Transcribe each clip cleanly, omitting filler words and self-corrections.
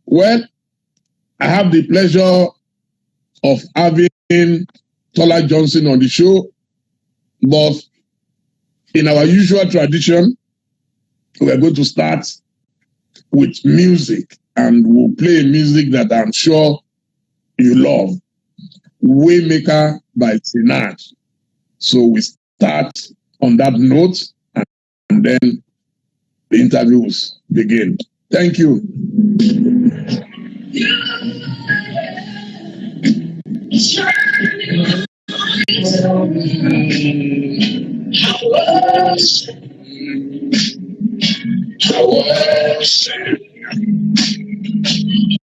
Well, I have the pleasure of having Tola Johnson on the show, but in our usual tradition, we are going to start with music, and we'll play music that I'm sure you love, Waymaker by Sinach. So we start on that note, and then the interviews begin. Thank you.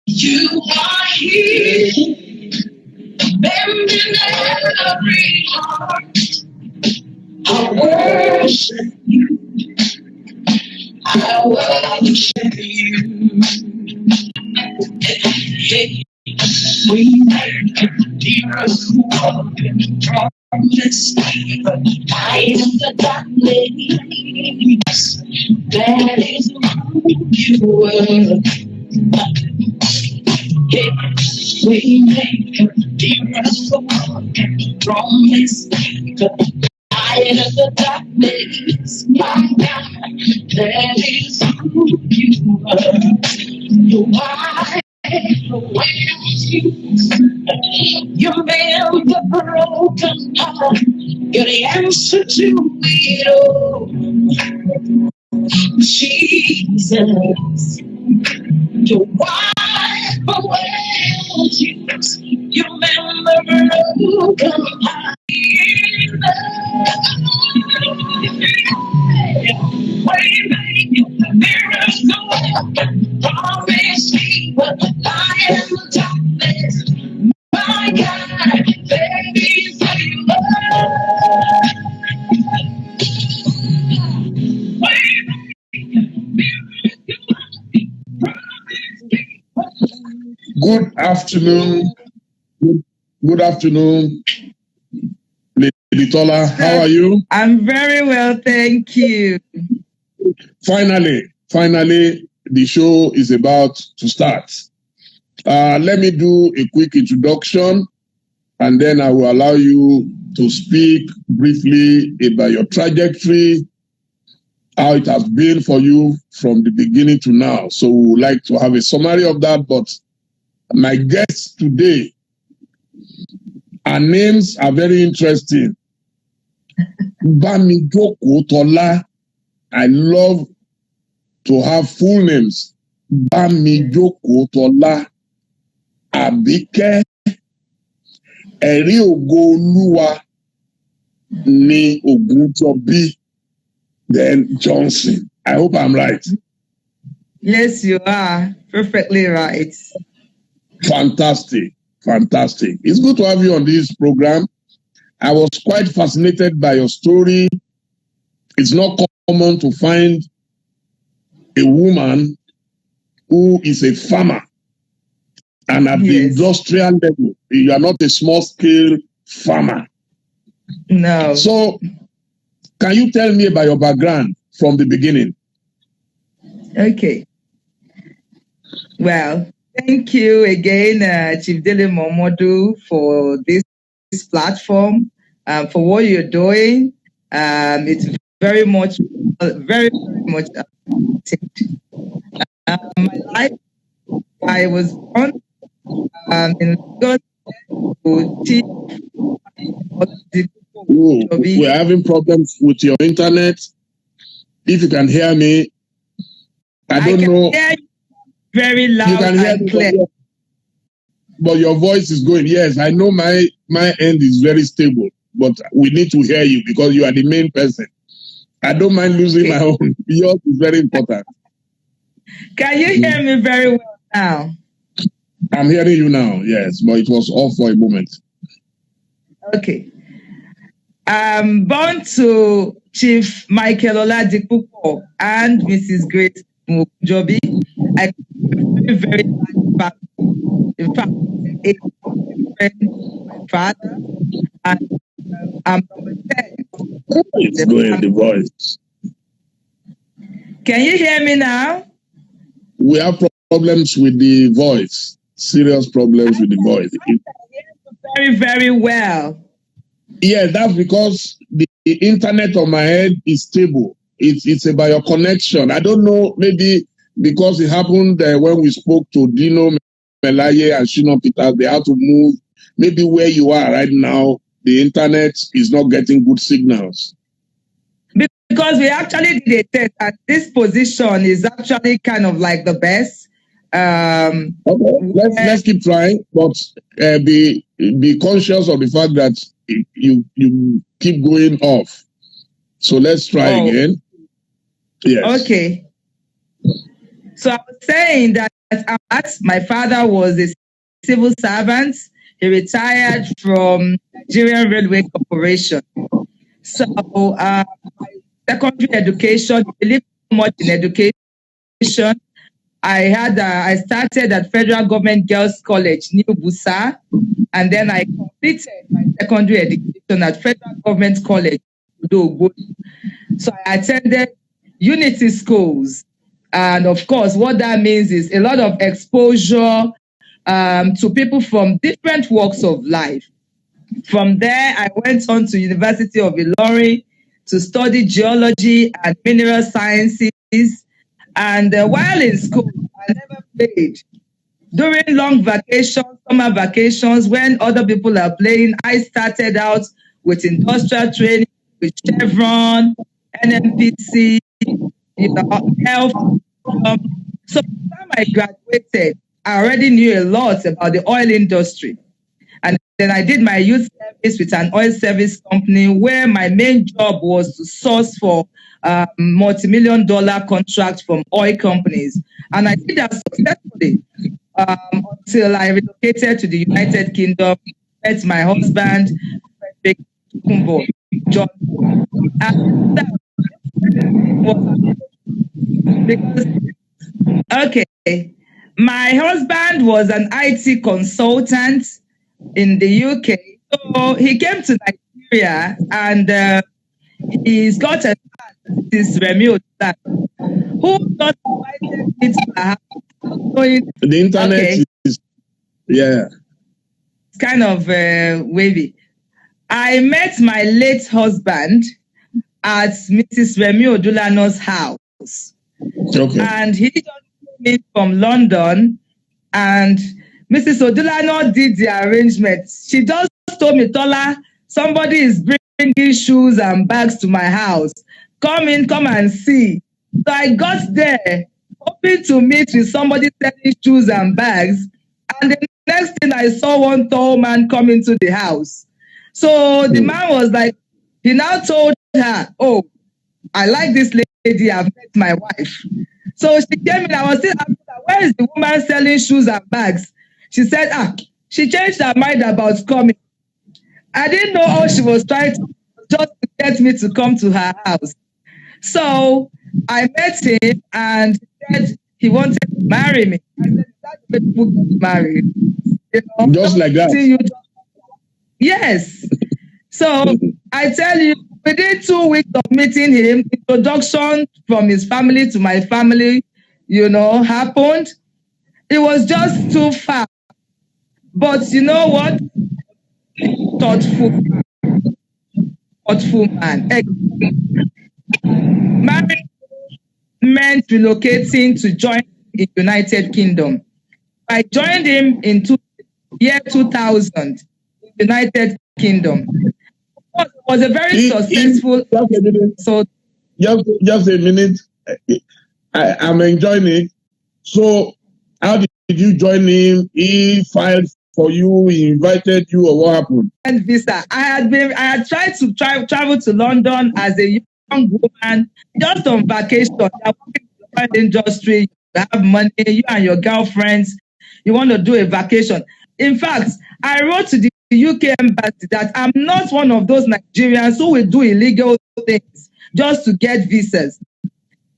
You are here, bending every heart. I worship you. I worship you. Hey, we make it dear walking from this but I am the darkness. That is who you were. Hey, we make it dear walking from this but I am the darkness. My God, that is who you were. You are. You mend the broken heart. You're the answer to it all. Jesus, you wipe away all tears. You mend the broken heart. We make miracles promise me, but I am the darkness. My God, baby, favor. Good afternoon. Good afternoon, Lady Tola. How are you? I'm very well, thank you. Finally, the show is about to start. Let me do a quick introduction, and then I will allow you to speak briefly about your trajectory, how it has been for you from the beginning to now. So we would like to have a summary of that, but my guests today, our names are very interesting. Bamijoko Tola. I love to have full names. Bamijoko Tola Abike Eri Ogo Oluwa ni Ogunjobi then Johnson. I hope I'm right. Yes, you are perfectly right. Fantastic. It's good to have you on this program. I was quite fascinated by your story. It's not common to find a woman who is a farmer and at the industrial level, you are not a small scale farmer. No. So, can you tell me about your background from the beginning? Okay. Well, thank you again, Chief Dele Momodu, for this platform, for what you're doing. It's very much. My life, I was born in Lagos to teach. We're having problems with your internet. If you can hear me, I don't know. Hear you very loud you can hear and clear. But your voice is going. Yes, I know my end is very stable, but we need to hear you because you are the main person. I don't mind losing my own. Yours is very important. Can you hear me very well now? I'm hearing you now, yes, but it was off for a moment. Okay. Born to Chief Michael Oladipupo and Mrs. Grace Mujobi. I very, very bad. In fact, a friend, my father, and I'm number 10. It's going the voice. Can you hear me now? We have problems with the voice. Serious problems with the voice. Very, very well. Yeah, that's because the internet on my head is stable. It's about your connection. I don't know, maybe because it happened when we spoke to Dino Melaye and Shino Peters, they had to move. Maybe where you are right now, the internet is not getting good signals. Because we actually did a test, and this position is actually kind of like the best. Okay, let's keep trying, but be conscious of the fact that you keep going off. So let's try again. Yes. Okay. So I was saying that my father was a civil servant. He retired from Nigerian Railway Corporation. So my secondary education, I believe so much in education. I started at Federal Government Girls College, New Busa, and then I completed my secondary education at Federal Government College, Udo. So I attended Unity schools. And of course, what that means is a lot of exposure to people from different walks of life. From there, I went on to University of Ilorin to study geology and mineral sciences. And while in school, I never played. During long vacations, summer vacations, when other people are playing, I started out with industrial training, with Chevron, NMPC, health. So by the time I graduated, I already knew a lot about the oil industry. And then I did my youth service with an oil service company where my main job was to source for multi-million-dollar contracts from oil companies. And I did that successfully until I relocated to the United Kingdom, met my husband, John. And that was because, okay, my husband was an IT consultant in the UK. So he came to Nigeria and he's got a this Remy who just invited me to her house. The internet is, yeah. It's kind of wavy. I met my late husband at Mrs. Remy Odulano's house. Okay. And he just came in from London, and Mrs. Odulano did the arrangement. She just told me, Tola, somebody is bringing shoes and bags to my house. Come in, come and see. So I got there, hoping to meet with somebody selling shoes and bags. And the next thing I saw one tall man come into the house. So the man was like, he now told her, oh, I like this lady, I've met my wife. So she came in, I was still asking her, where is the woman selling shoes and bags? She said, she changed her mind about coming. I didn't know how she was trying to just to get me to come to her house. So I met him and he said he wanted to marry me. I said, that's the people get married. You know, just like that. Yes. So I tell you, within 2 weeks of meeting him, introduction from his family to my family, happened. It was just too fast. But you know what? Thoughtful man. Marriage meant relocating to join the United Kingdom. I joined him in year 2000 in the United Kingdom. It was a very successful. Just a minute. I'm enjoying it. So, how did you join him? He filed for you. He invited you, or what happened? And visa. I had tried to travel to London as a young woman, just on vacation. You're working in the oil industry. You have money. You and your girlfriends. You want to do a vacation. In fact, I wrote to the UK embassy that I'm not one of those Nigerians who will do illegal things just to get visas.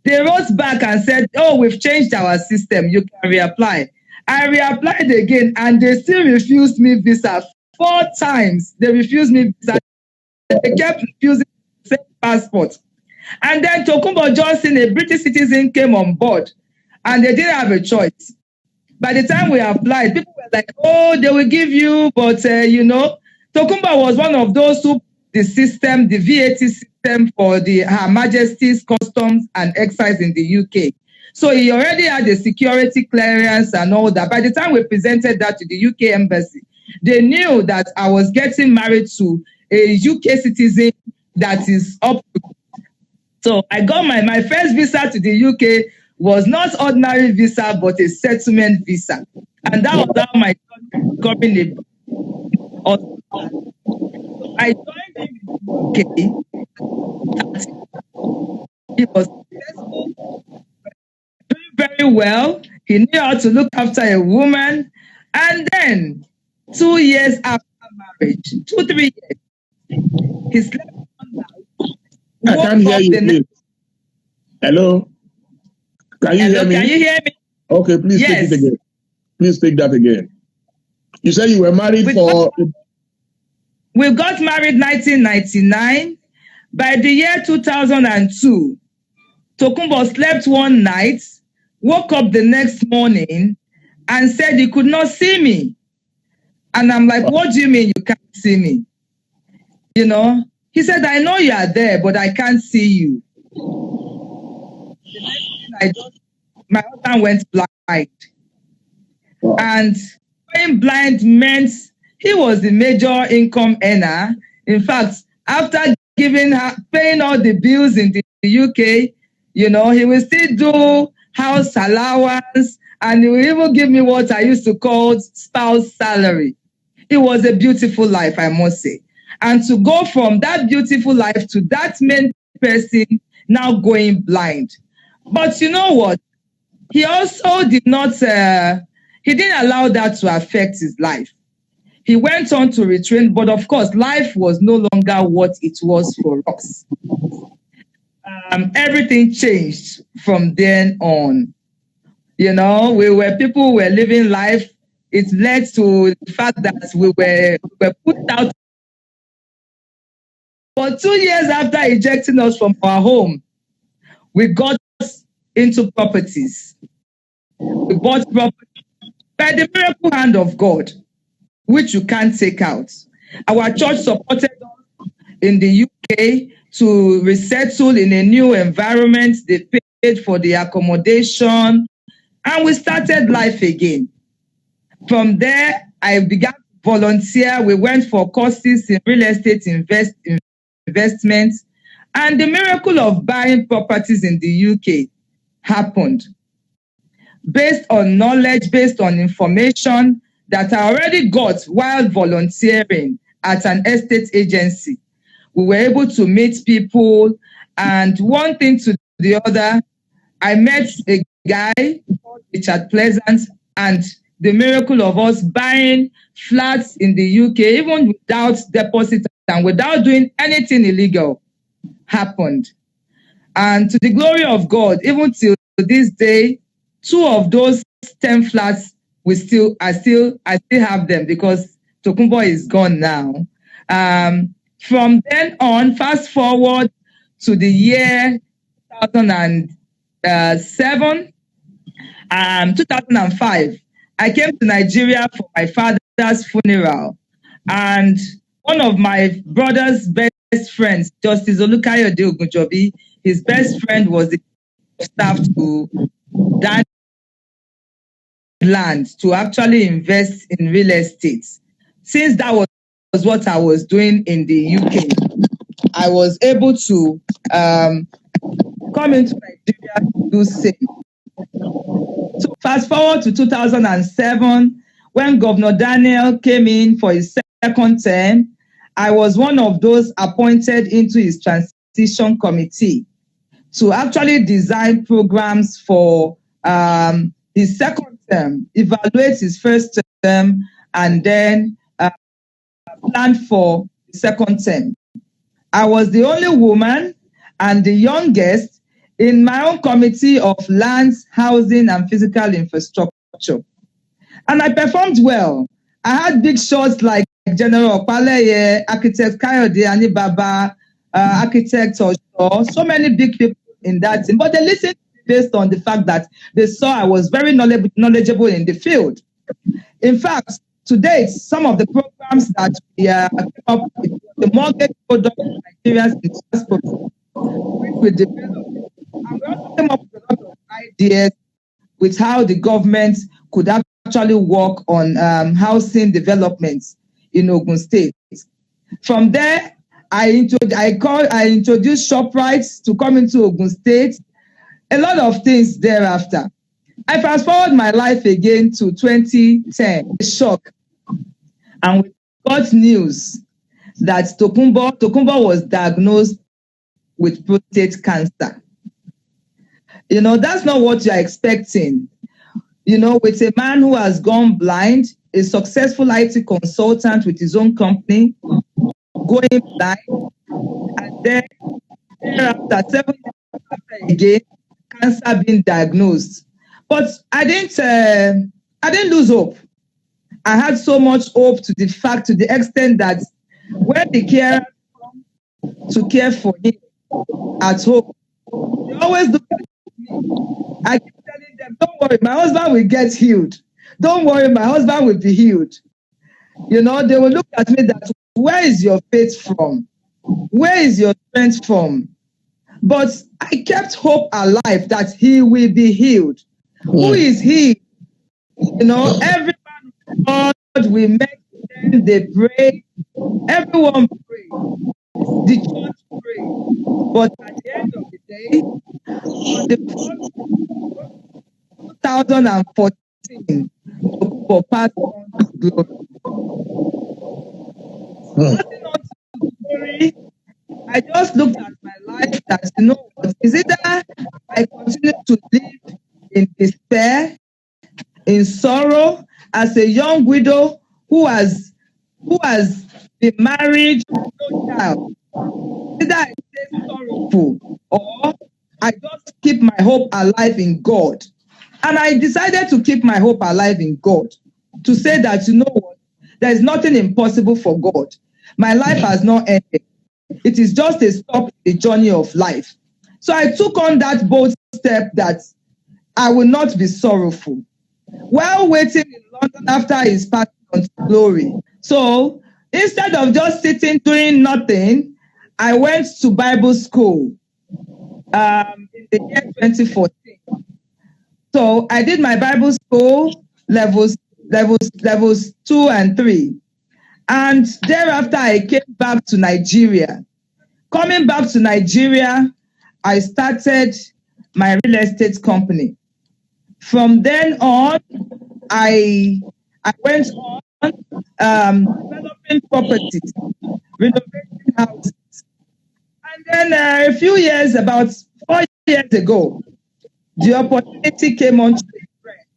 They wrote back and said, oh, we've changed our system. You can reapply. I reapplied again and they still refused me visa 4 times. They refused me visa. They kept refusing the same passport. And then Tokunbo Johnson, a British citizen, came on board and they didn't have a choice. By the time we applied, people were like, oh, they will give you, but Tokumba was one of those who the system, the VAT system for Her Majesty's Customs and Excise in the UK. So he already had a security clearance and all that. By the time we presented that to the UK embassy, they knew that I was getting married to a UK citizen that is up. So I got my first visa to the UK was not ordinary visa, but a settlement visa. And that was how my son becoming a. I joined him in the UK. He was successful, doing very well. He knew how to look after a woman. And then 2 years after marriage, 2-3 years, he slept one night. I can't hear you, please. Hello? Can you hear me? Can you hear me? Okay, please take it again. Please take that again. You said you were married We got married 1999. By the year 2002, Tokumbo slept one night, woke up the next morning, and said he could not see me. And I'm like, what do you mean you can't see me? He said, I know you are there, but I can't see you. The next thing my husband went blind. And going blind meant he was the major income earner. In fact, after paying all the bills in the UK, he will still do house allowance, and he will even give me what I used to call spouse salary. It was a beautiful life, I must say. And to go from that beautiful life to that main person now going blind. But you know what? He also did not, he didn't allow that to affect his life. He went on to retrain, but of course, life was no longer what it was for us. Everything changed from then on. People were living life. It led to the fact that we were put out. For 2 years after ejecting us from our home, we got into properties. We bought property by the miracle hand of God, which you can't take out. Our church supported us in the UK to resettle in a new environment. They paid for the accommodation, and we started life again. From there, I began to volunteer. We went for courses in real estate investments, and the miracle of buying properties in the UK happened. Based on knowledge, based on information that I already got while volunteering at an estate agency, we were able to meet people, and one thing to the other, I met a guy called Richard Pleasant, and the miracle of us buying flats in the UK, even without deposit and without doing anything illegal, happened. And to the glory of God, even till this day, 2 of those 10 flats I still have them because Tokumbo is gone now. From then on, fast forward to the year 2007, 2005, I came to Nigeria for my father's funeral, and one of my brother's best friends, Justice Olukayode Ogunjobi, his best friend was the staff to that land to actually invest in real estate. Since that was what I was doing in the UK, I was able to come into Nigeria to do same. So fast forward to 2007, when Governor Daniel came in for his second term, I was one of those appointed into his transition committee to actually design programs for his second term, evaluate his first term, and then plan for the second term. I was the only woman and the youngest in my own committee of lands, housing, and physical infrastructure. And I performed well. I had big shots like General Opaleye, Architect Kayode Anibaba, Architect Osho, so many big people in that team. But they listened to based on the fact that they saw I was very knowledgeable in the field. In fact, to date, some of the programs that we came up with, the mortgage product for Nigerians in diaspora, which we developed, and we also came up with a lot of ideas with how the government could actually work on housing developments in Ogun State. From there, I introduced ShopRites to come into Ogun State. A lot of things thereafter. I fast forward my life again to 2010. Shock, and we got news that Tokunbo was diagnosed with prostate cancer. You know, that's not what you're expecting. You know, with a man who has gone blind, a successful IT consultant with his own company, going blind, and then thereafter, 7 years after again, cancer being diagnosed. But I didn't lose hope. I had so much hope to the extent that when the carers come to care for him at home, they always look at me. I keep telling them, don't worry, my husband will get healed. Don't worry, my husband will be healed. You know, they will look at me that, where is your faith from? Where is your strength from? But I kept hope alive that he will be healed. Who is he? You know, every man of God we met them, they pray. Everyone pray. The church pray. But at the end of the day, on the 2014, for past glory. Nothing else to glory. I just looked at my life that, you know what, is it that I continue to live in despair, in sorrow, as a young widow who has been married, no child? Either I stay sorrowful or I just keep my hope alive in God. And I decided to keep my hope alive in God, to say that, you know what, there is nothing impossible for God. My life has not ended. It is just a stop in the journey of life. So I took on that bold step that I will not be sorrowful. While waiting in London after his passing on to glory. So instead of just sitting doing nothing, I went to Bible school in the year 2014. So I did my Bible school levels 2 and 3. And thereafter, I came back to Nigeria. Coming back to Nigeria, I started my real estate company. From then on, I went on developing properties, renovating houses. And then a few years, about 4 years ago, the opportunity came on to a friend.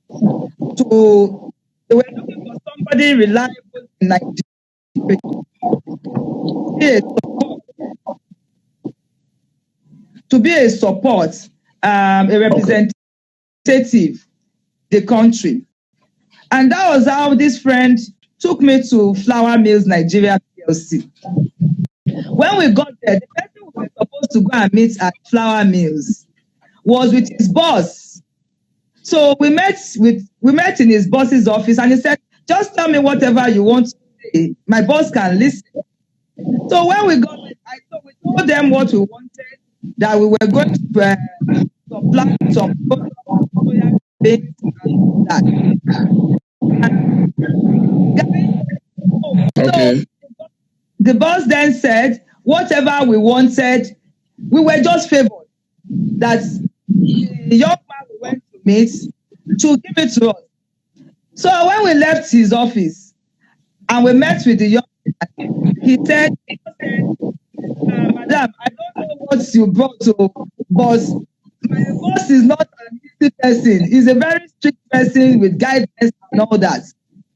They were looking for somebody reliable in Nigeria. To be a support, a representative, the country. And that was how this friend took me to Flour Mills Nigeria PLC. When we got there, the person we were supposed to go and meet at Flour Mills was with his boss. So we met in his boss's office, and he said, just tell me whatever you want to say. My boss can listen. So when we got it, we told them what we wanted, that we were going to supply some soya beans and that. Okay. So the boss then said, whatever we wanted, we were just favored that the young man we went to meet should give it to us. So when we left his office and we met with the young man, he said, Madam, I don't know what you brought to, but my boss is not an easy person. He's a very strict person with guidance and all that.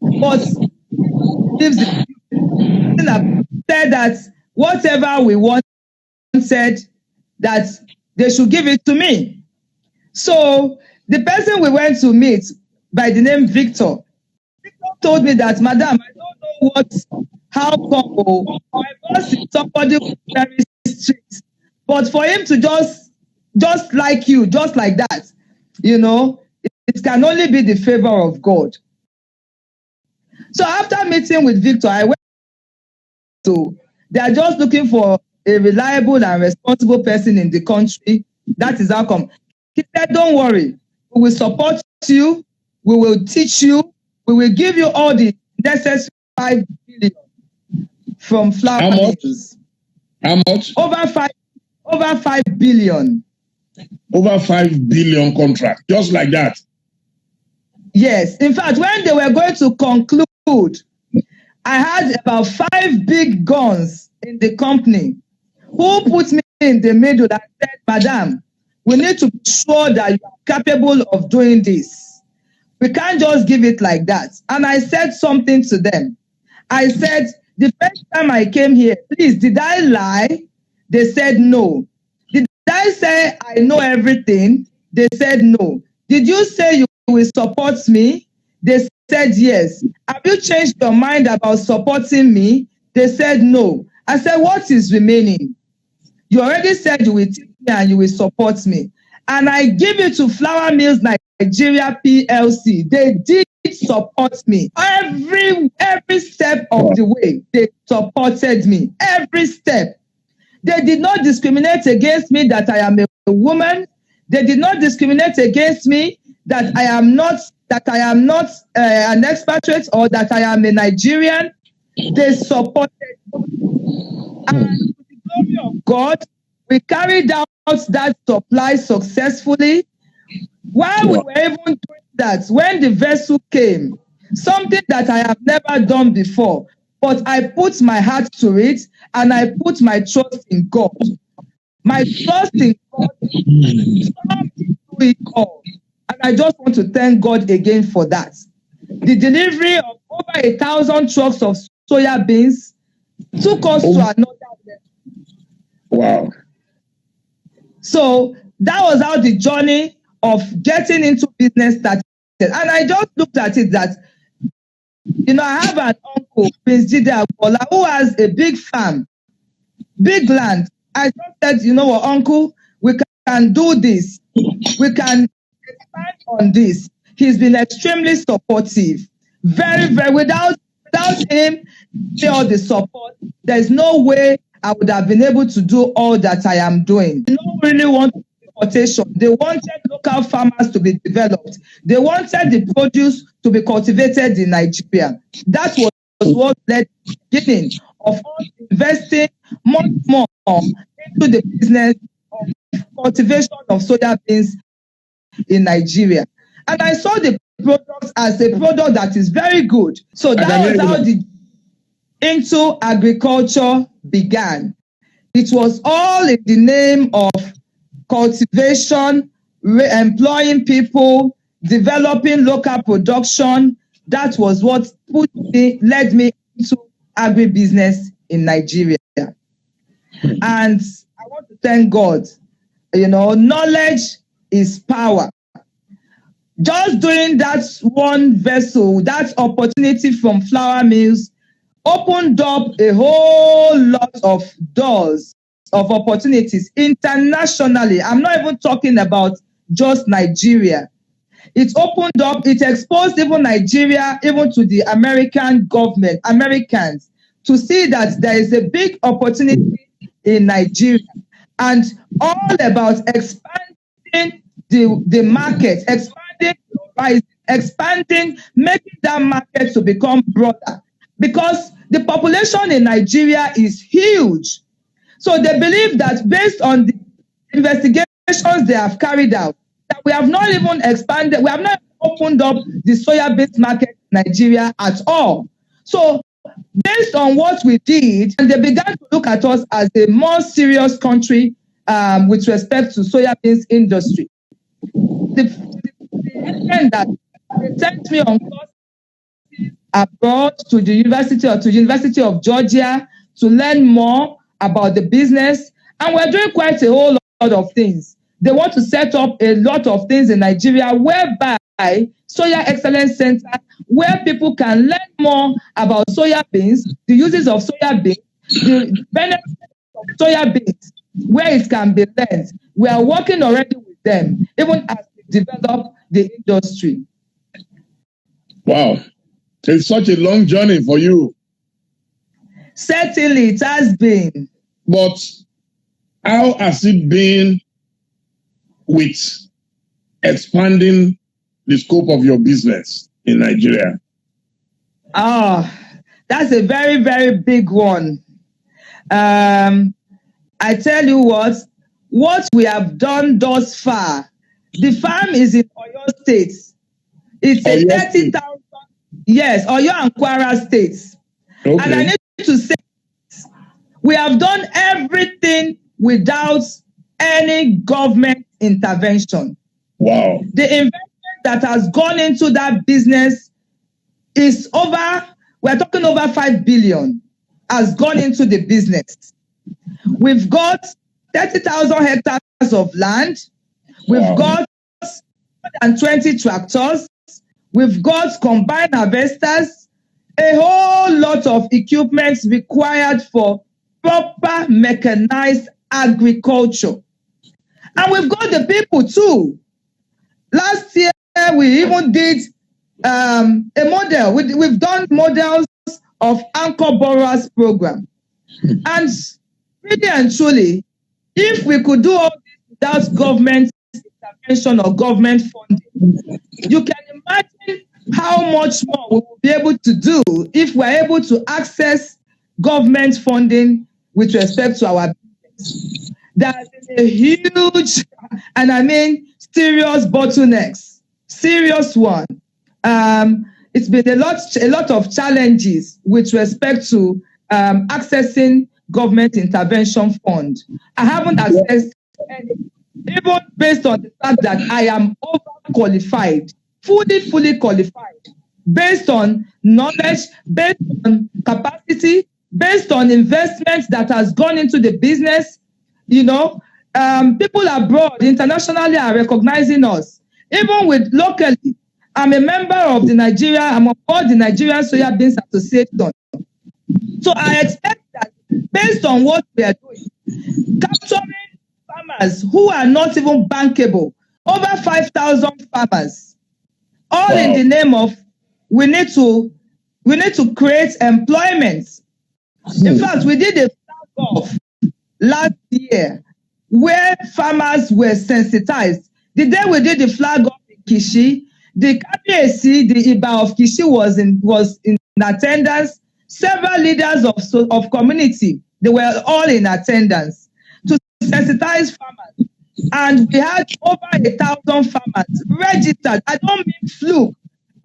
But gives said that whatever we wanted, that they should give it to me. So the person we went to meet by the name Victor told me that, Madam, I don't know how come my boss is somebody who is very strict, but for him to just just like you, just like that. You know, it can only be the favor of God. So after meeting with Victor, I went to, they are just looking for a reliable and responsible person in the country. That is how come. He said, don't worry, we will support you, we will teach you, we will give you all the necessary 5 billion from flour How much? mills. How much? Over 5 billion. Over 5 billion contract, just like that. Yes. In fact, when they were going to conclude, I had about 5 big guns in the company who put me in the middle and said, Madam, we need to be sure that you are capable of doing this. We can't just give it like that. And I said something to them. I said, the first time I came here, please, did I lie? They said no. Did I say I know everything? They said no. Did you say you will support me? They said yes. Have you changed your mind about supporting me? They said no. I said, what is remaining? You already said you will teach me and you will support me. And I give it to Flour Mills Nigeria PLC. They did support me. Every step of the way, they supported me. Every step. They did not discriminate against me that I am a woman. They did not discriminate against me that I am not an expatriate or that I am a Nigerian. They supported me. And to the glory of God, we carried out that supply successfully. While we were even doing that, when the vessel came, something that I have never done before, but I put my heart to it and I put my trust in God. My trust in God saw me through it all. And I just want to thank God again for that. The delivery of over 1,000 trucks of soya beans took us to another level. Wow. So that was how the journey of getting into business started. And I just looked at it that, I have an uncle, Prince Dele, who has a big farm, big land. I just said, what, uncle, we can do this. We can expand on this. He's been extremely supportive. Very, very, without him, all the support, there's no way I would have been able to do all that I am doing. They don't really want importation. They wanted local farmers to be developed. They wanted the produce to be cultivated in Nigeria. That was what led to the beginning of us investing much more into the business of cultivation of soya beans in Nigeria. And I saw the product as a product that is very good. So that was how the into agriculture began. It was all in the name of cultivation, employing people, developing local production. That was what led me into agribusiness in Nigeria. And I want to thank God. Knowledge is power. Just doing that one vessel, that opportunity from flour mills, opened up a whole lot of doors of opportunities internationally. I'm not even talking about just Nigeria. It opened up, it exposed even Nigeria, even to the American government, Americans, to see that there is a big opportunity in Nigeria, and all about expanding the market, expanding, making that market to become broader. Because the population in Nigeria is huge. So they believe that based on the investigations they have carried out, that we have not even expanded, we have not opened up the soya beans market in Nigeria at all. So based on what we did, and they began to look at us as a more serious country with respect to soya beans industry. The extent that they sent me on course abroad to the University of Georgia to learn more about the business, and we're doing quite a whole lot of things. They want to set up a lot of things in Nigeria, whereby Soya Excellence Center, where people can learn more about soya beans, the uses of soya beans, the benefits of soya beans. where it can be learned. We are working already with them, even as we develop the industry. Wow. It's such a long journey for you. Certainly, it has been. But how has it been with expanding the scope of your business in Nigeria? That's a very, very big one. I tell you what we have done thus far. The farm is in Oyo State. It's a 30,000. Yes, Oyo and Kwara states. Okay. And I need to say, we have done everything without any government intervention. Wow. The investment that has gone into that business is we're talking over 5 billion has gone into the business. We've got 30,000 hectares of land. We've got more than 20 tractors. We've got combined harvesters, a whole lot of equipment required for proper mechanized agriculture. And we've got the people too. Last year, we even did a model. We've done models of anchor borrowers program. And really and truly, if we could do all this without government intervention or government funding, you can imagine how much more we will be able to do if we're able to access government funding with respect to our business. That is a huge, and I mean serious bottlenecks, serious one. It's been a lot of challenges with respect to accessing government intervention fund. I haven't accessed any, even based on the fact that I am overqualified, fully qualified, based on knowledge, based on capacity, based on investments that has gone into the business. You know, people abroad, internationally, are recognizing us. Even with locally, I'm a member of I'm on board the Nigerian Soya Beans Association. So I expect that based on what we are doing, capturing farmers who are not even bankable, over 5,000 farmers, all in the name of we need to create employment. In fact, we did a flag off last year where farmers were sensitized. The day we did the flag off in Kishi, the KPAC, the IBA of Kishi was in attendance. Several leaders of community, they were all in attendance to sensitize farmers. And we had over 1,000 farmers registered. I don't mean fluke.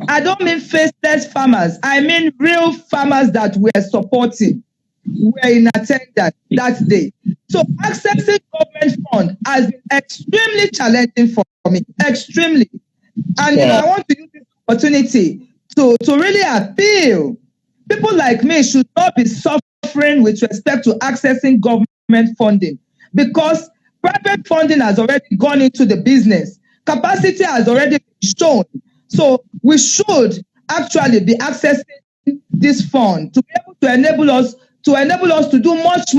I don't mean faceless farmers. I mean real farmers that we're supporting were in attendance that day. So accessing government fund has been extremely challenging for me, extremely. And I want to use this opportunity to really appeal. People like me should not be suffering with respect to accessing government funding because private funding has already gone into the business. Capacity has already been shown. So we should actually be accessing this fund to be able to enable us to do much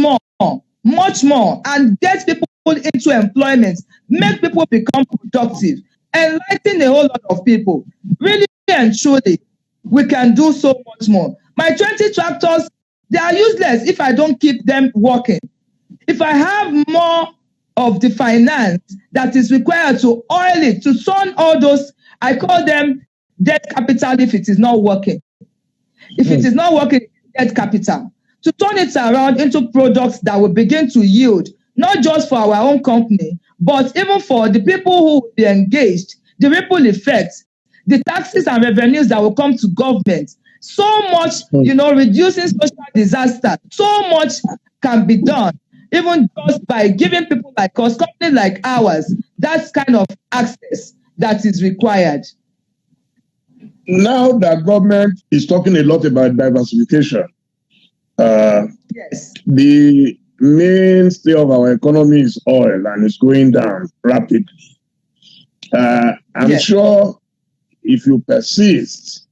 more, and get people into employment, make people become productive, enlighten a whole lot of people. Really and truly, we can do so much more. My 20 tractors, they are useless if I don't keep them working. If I have more of the finance that is required to oil it, to turn all those, I call them debt capital if it is not working. If it is not working, debt capital. To turn it around into products that will begin to yield, not just for our own company, but even for the people who will be engaged, the ripple effect, the taxes and revenues that will come to government. So much, reducing social disaster, so much can be done, even just by giving people like us, companies like ours, that kind of access that is required. Now that government is talking a lot about diversification, yes, the mainstay of our economy is oil and it's going down rapidly. I'm sure if you persist,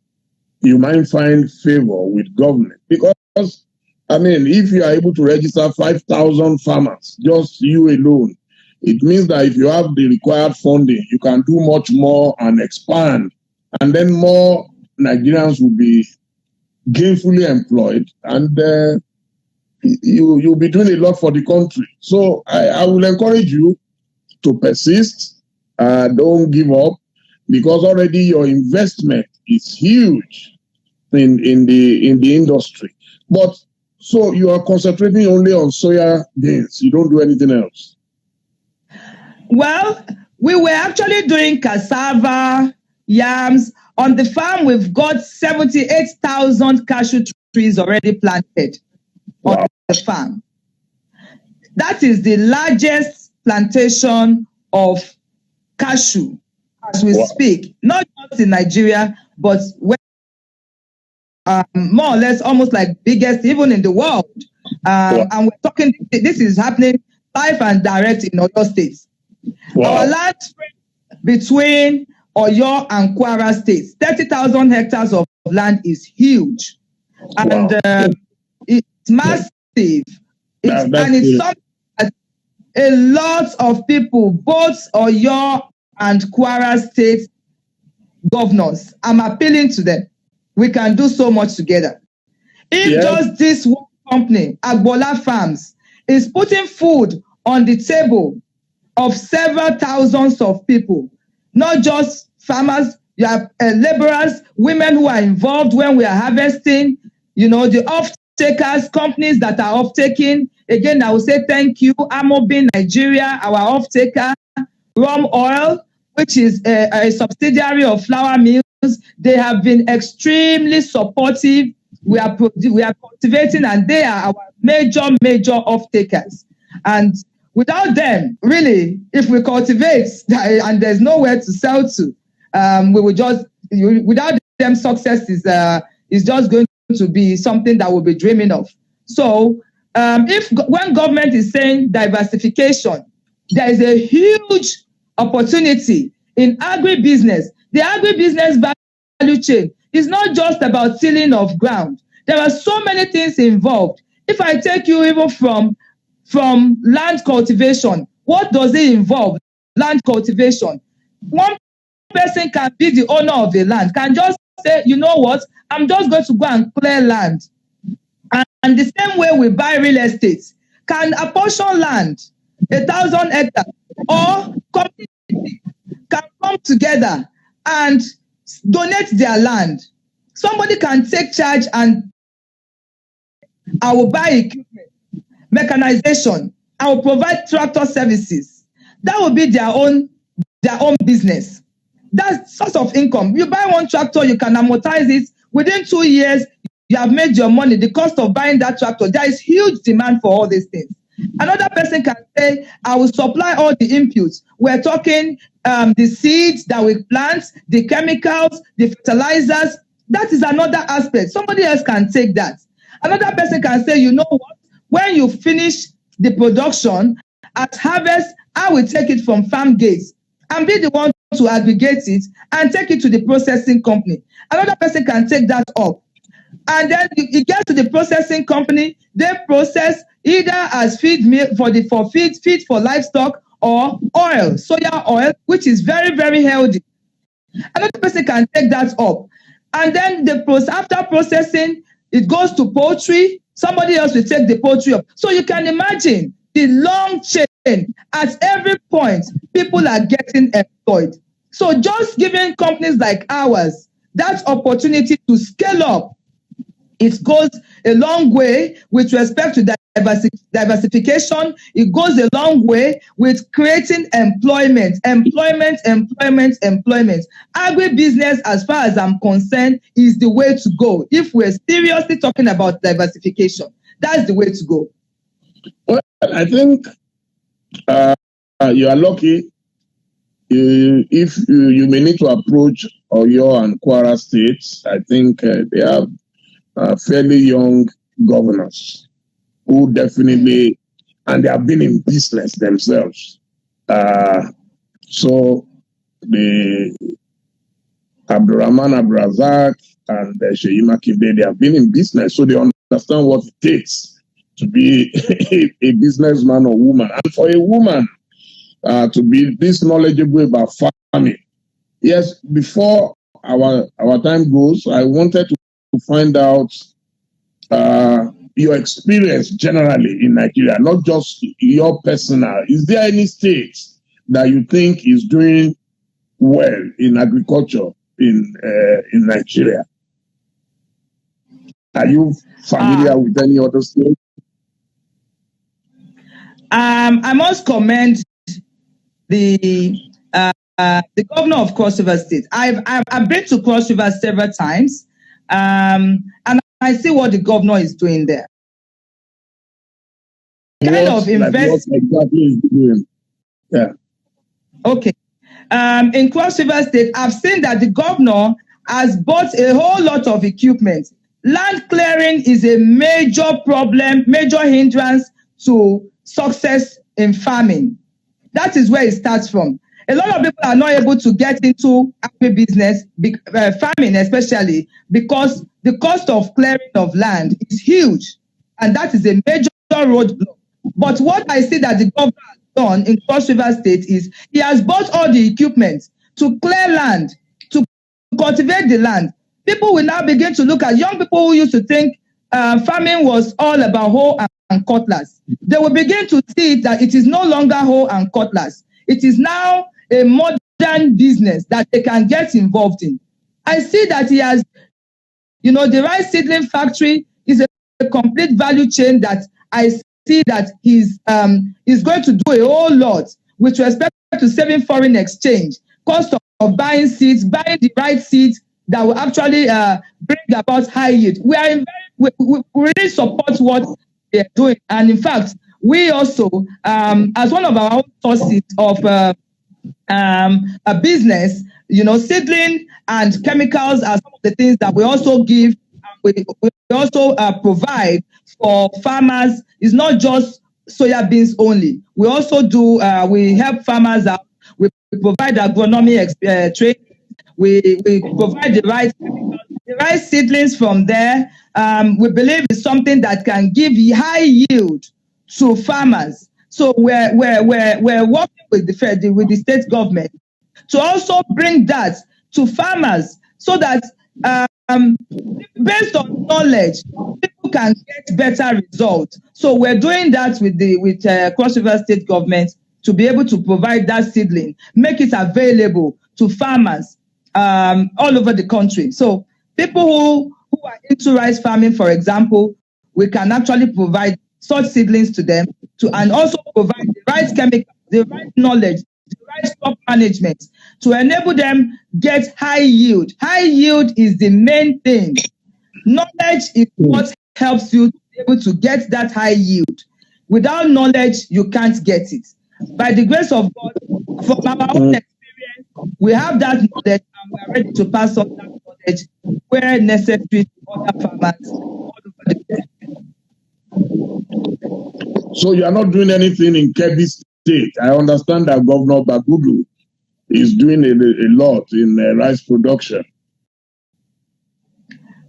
you might find favor with government because I mean, if you are able to register 5,000 farmers, just you alone, it means that if you have the required funding, you can do much more and expand. And then more Nigerians will be gainfully employed, and you'll be doing a lot for the country. So I will encourage you to persist. Don't give up, because already your investment is huge in the industry. But so you are concentrating only on soya beans. You don't do anything else. Well, we were actually doing cassava, yams. On the farm, we've got 78,000 cashew trees already planted on the farm. That is the largest plantation of cashew as we speak, not just in Nigeria, but more or less almost like biggest even in the world. And we're talking, this is happening live and direct in other states. Our land spread between Oyo and Kwara states, 30,000 hectares of land is huge. And it's massive. And it's something that a lot of people, both Oyo and Kwara state governors, I'm appealing to them. We can do so much together. If just this one company, Agbola Farms, is putting food on the table of several thousands of people, not just farmers, you have laborers, women who are involved when we are harvesting, the off-takers, companies that are off-taking. Again, I will say thank you, Amobin Nigeria, our off-taker, Rum Oil, which is a subsidiary of flour mills. They have been extremely supportive. We are cultivating, and they are our major off-takers. And without them, really, if we cultivate and there's nowhere to sell to, we will just, without them, success is just going to be something that we'll be dreaming of. So when government is saying diversification, there is a huge opportunity in agribusiness. The agribusiness value chain is not just about tilling of ground. There are so many things involved. If I take you even from land cultivation, what does it involve? Land cultivation. One person can be the owner of the land, can just say, you know what, I'm just going to go and clear land. And the same way we buy real estate, can apportion land, 1,000 hectares, or community can come together and donate their land. Somebody can take charge and I will buy equipment, mechanization, I will provide tractor services. That will be their own business. That's source of income. You buy one tractor, you can amortize it. Within 2 years, you have made your money. The cost of buying that tractor, there is huge demand for all these things. Another person can say, I will supply all the inputs. We're talking the seeds that we plant, the chemicals, the fertilizers. That is another aspect. Somebody else can take that. Another person can say, you know what? When you finish the production, at harvest, I will take it from farm gates and be the one to aggregate it and take it to the processing company. Another person can take that up. And then it gets to the processing company, they process either as feed for livestock or oil, soya oil, which is very, very healthy. Another person can take that up. And then after processing, it goes to poultry. Somebody else will take the poultry up. So you can imagine the long chain. At every point, people are getting employed. So just giving companies like ours that opportunity to scale up, it goes a long way with respect to diversification. It goes a long way with creating employment. Agribusiness, as far as I'm concerned, is the way to go. If we're seriously talking about diversification, that's the way to go. Well, I think you are lucky. If you may need to approach Oyo and Kwara states, I think they have fairly young governors who definitely, and they have been in business themselves. So the Abdurrahman Abrazak and Sheyi Makinde, they have been in business, so they understand what it takes to be a businessman or woman. And for a woman to be this knowledgeable about farming. Yes, before our time goes, I wanted to find out your experience generally in Nigeria, not just your personal. Is there any state that you think is doing well in agriculture in Nigeria? Are you familiar with any other state? I must commend the governor of Cross River State. I've been to Cross River several times, and I see what the governor is doing there. Kind of invest. What exactly is doing? Yeah. Okay. In Cross River State, I've seen that the governor has bought a whole lot of equipment. Land clearing is a major problem, major hindrance to success in farming. That is where it starts from. A lot of people are not able to get into agribusiness, farming especially, because the cost of clearing of land is huge, and that is a major roadblock. But what I see that the government has done in Cross River State is he has bought all the equipment to clear land, to cultivate the land. People will now begin to look at young people who used to think farming was all about hoe and cutlass. They will begin to see that it is no longer hoe and cutlass. It is now a modern business that they can get involved in. I see that he has, the rice seedling factory is a complete value chain that I see that he's going to do a whole lot with respect to saving foreign exchange, cost of buying seeds, buying the right seeds that will actually bring about high yield. We really support what they're doing. And in fact, we also, as one of our own sources of a business, seedling and chemicals are some of the things that we also give. We also provide for farmers. It's not just soya beans only. We also do, we help farmers out. We provide agronomy training. We provide the right chemicals, the right seedlings from there. We believe it's something that can give high yield to farmers. So we're working with the state government to also bring that to farmers so that based on knowledge, people can get better results. So we're doing that with Cross River State government to be able to provide that seedling, make it available to farmers all over the country. So people who are into rice farming, for example, we can actually provide such seedlings to them and also provide the right chemicals, the right knowledge, the right crop management to enable them get high yield. High yield is the main thing. Knowledge is what helps you to be able to get that high yield. Without knowledge, you can't get it. By the grace of God, from our own experience, we have that knowledge and we are ready to pass on that knowledge where necessary to other farmers all over the country. So you are not doing anything in Kebbi State. I understand that Governor Bagudu is doing a lot in rice production.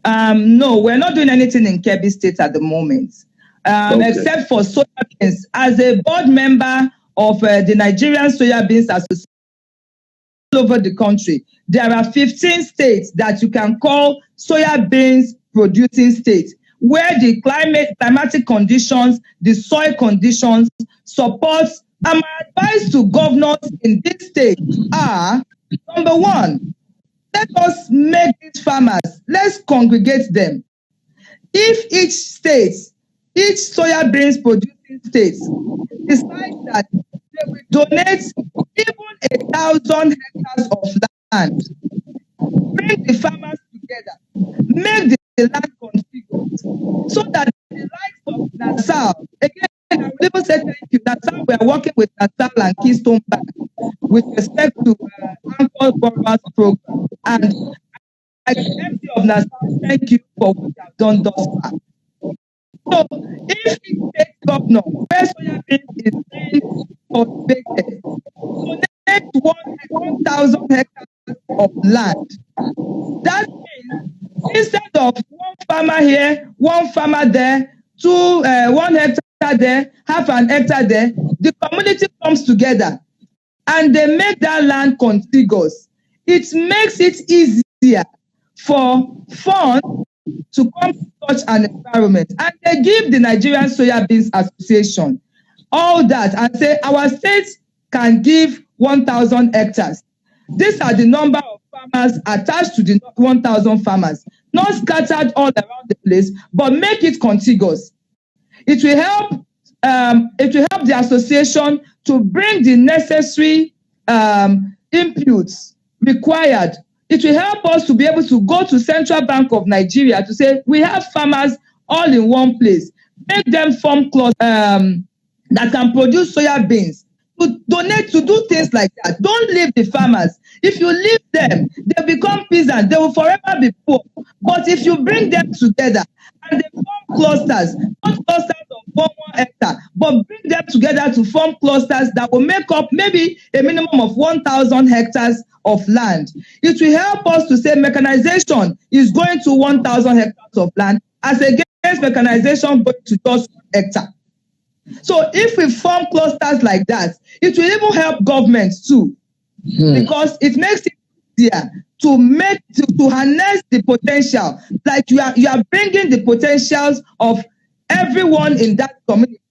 No, we're not doing anything in Kebbi State at the moment, except for soya beans. As a board member of the Nigerian Soya Beans Association all over the country, there are 15 states that you can call soya beans producing states, where the climatic conditions, the soil conditions supports. And my advice to governors in this state are, number one, let us make these farmers, let's congregate them. If each state, each soya beans producing state decides that they will donate even 1,000 hectares of land, bring the farmers together, make the land configured, so that the likes of Nassau, again, I will even say thank you, Nassau, we are working with Nassau and Keystone Bank with respect to Anchor Borrowers Program. And as the MC of Nassau, thank you for what you have done thus far. So if the state governor, where soya beans is being cultivated, donate 1,000 hectares of land, that means instead of one farmer here, one farmer there, 1 hectare there, half an hectare there. The community comes together and they make that land contiguous. It makes it easier for funds to come to such an environment. And they give the Nigerian Soya Beans Association all that and say our state can give 1,000 hectares. These are the number of farmers attached to the 1,000 farmers, not scattered all around the place, but make it contiguous. It will help. It will help the association to bring the necessary inputs required. It will help us to be able to go to Central Bank of Nigeria to say we have farmers all in one place. Make them form clusters that can produce soya beans. To donate, to do things like that. Don't leave the farmers. If you leave them, they become peasants. They will forever be poor. But if you bring them together and they form clusters, not clusters of 1 hectare, but bring them together to form clusters that will make up maybe a minimum of 1,000 hectares of land. It will help us to say mechanization is going to 1,000 hectares of land as against mechanization going to just 1 hectare. So if we form clusters like that, it will even help governments too, because it makes it easier to harness the potential. Like you are bringing the potentials of everyone in that community.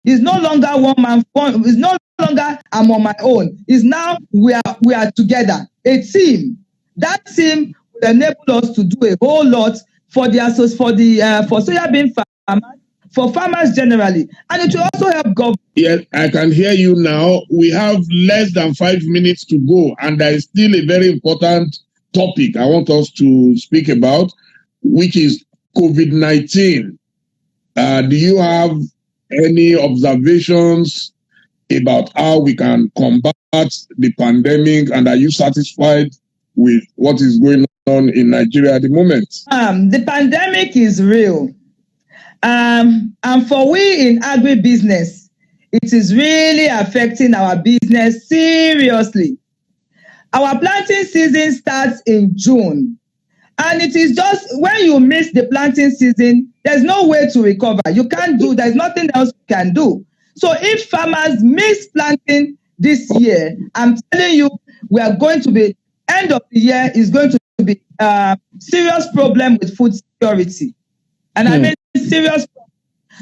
It's no longer one man. It's no longer I'm on my own. It's now we are together, a team. That team will enable us to do a whole lot for soya bean farmers, for farmers generally, and it will also help government. Yes, I can hear you now. We have less than 5 minutes to go, and there is still a very important topic I want us to speak about, which is COVID-19. Do you have any observations about how we can combat the pandemic, and are you satisfied with what is going on in Nigeria at the moment? The pandemic is real. And for we in agribusiness, it is really affecting our business seriously. Our planting season starts in June. And it is just when you miss the planting season, there's no way to recover. There's nothing else you can do. So if farmers miss planting this year, I'm telling you, we are going to be, end of the year is going to be a serious problem with food security. And I mean serious problem.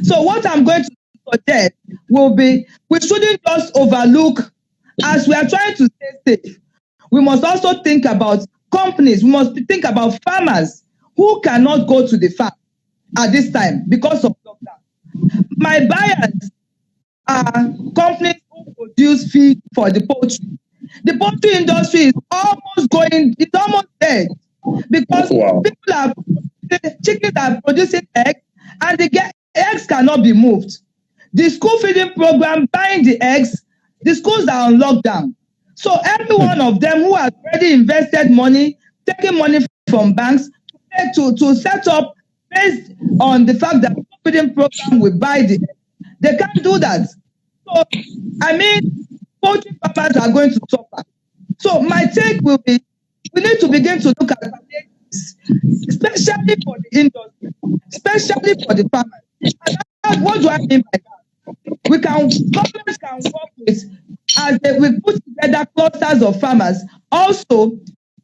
So what I'm going to suggest will be, we shouldn't just overlook, as we are trying to stay safe, we must also think about companies, we must think about farmers who cannot go to the farm at this time because of lockdown. My buyers are companies who produce feed for the poultry. The poultry industry is almost dead because chickens are producing eggs and the eggs cannot be moved. The school feeding program buying the eggs, the schools are on lockdown. So every one of them who has already invested money, taking money from banks to set up based on the fact that the school feeding program will buy the eggs, they can't do that. So, I mean, poultry farmers are going to suffer. So my take will be, we need to begin to look at this, especially for the industry, especially for the farmers. What do I mean by that? Governments can work with, we put together clusters of farmers. Also,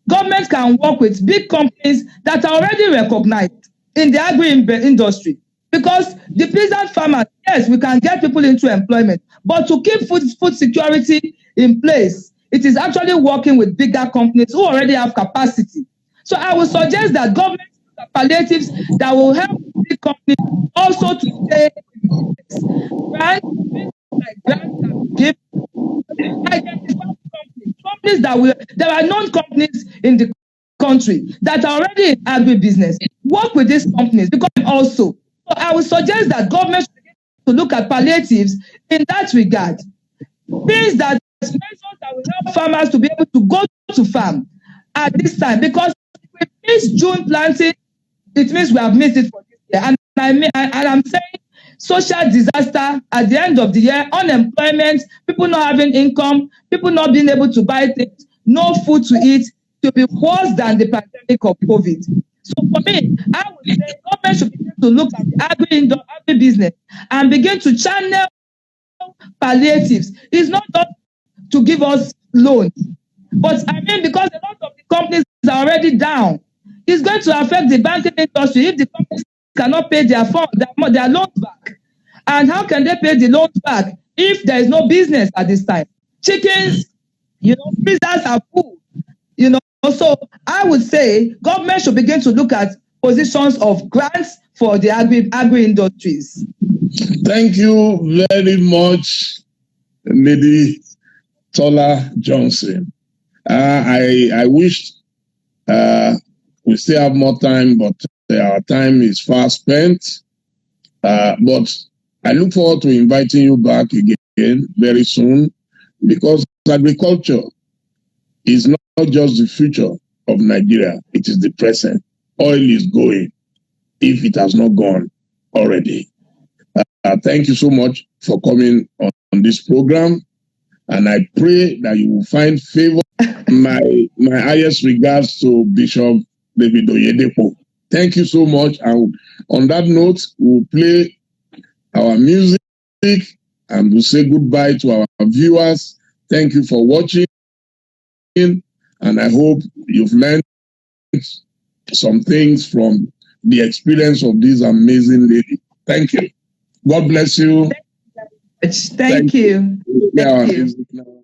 governments can work with big companies that are already recognized in the agri-industry. Because the peasant farmers, yes, we can get people into employment, but to keep food security in place, it is actually working with bigger companies who already have capacity. So I would suggest that government palliatives that will help big companies also to stay grants and give companies there are non-companies in the country that are already in agribusiness. Work with these companies because also. So I would suggest that government should begin to look at palliatives in that regard. Measures that will help farmers to be able to go to farm at this time, because if we miss June planting, it means we have missed it for this year. And I'm saying social disaster at the end of the year, unemployment, people not having income, people not being able to buy things, no food to eat, to be worse than the pandemic of COVID. So for me, I would say government should begin to look at the agri business and begin to channel palliatives. It's not just to give us loans, but I mean because a lot of the companies are already down, it's going to affect the banking industry if the companies cannot pay their loans back. And how can they pay the loans back if there is no business at this time? Chickens, freezers are full, So I would say government should begin to look at positions of grants for the agri industries. Thank you very much, Lady Tola Johnson. I wish we still have more time, but our time is fast spent. But I look forward to inviting you back again very soon, because agriculture is not just the future of Nigeria, it is the present. Oil is going, if it has not gone already. Thank you so much for coming on this program, and I pray that you will find favor. My highest regards to Bishop David Oyedepo. Thank you so much. And on that note, we'll play our music and we'll say goodbye to our viewers. Thank you for watching, and I hope you've learned some things from the experience of this amazing lady. Thank you. God bless you. Thank you. Thank you.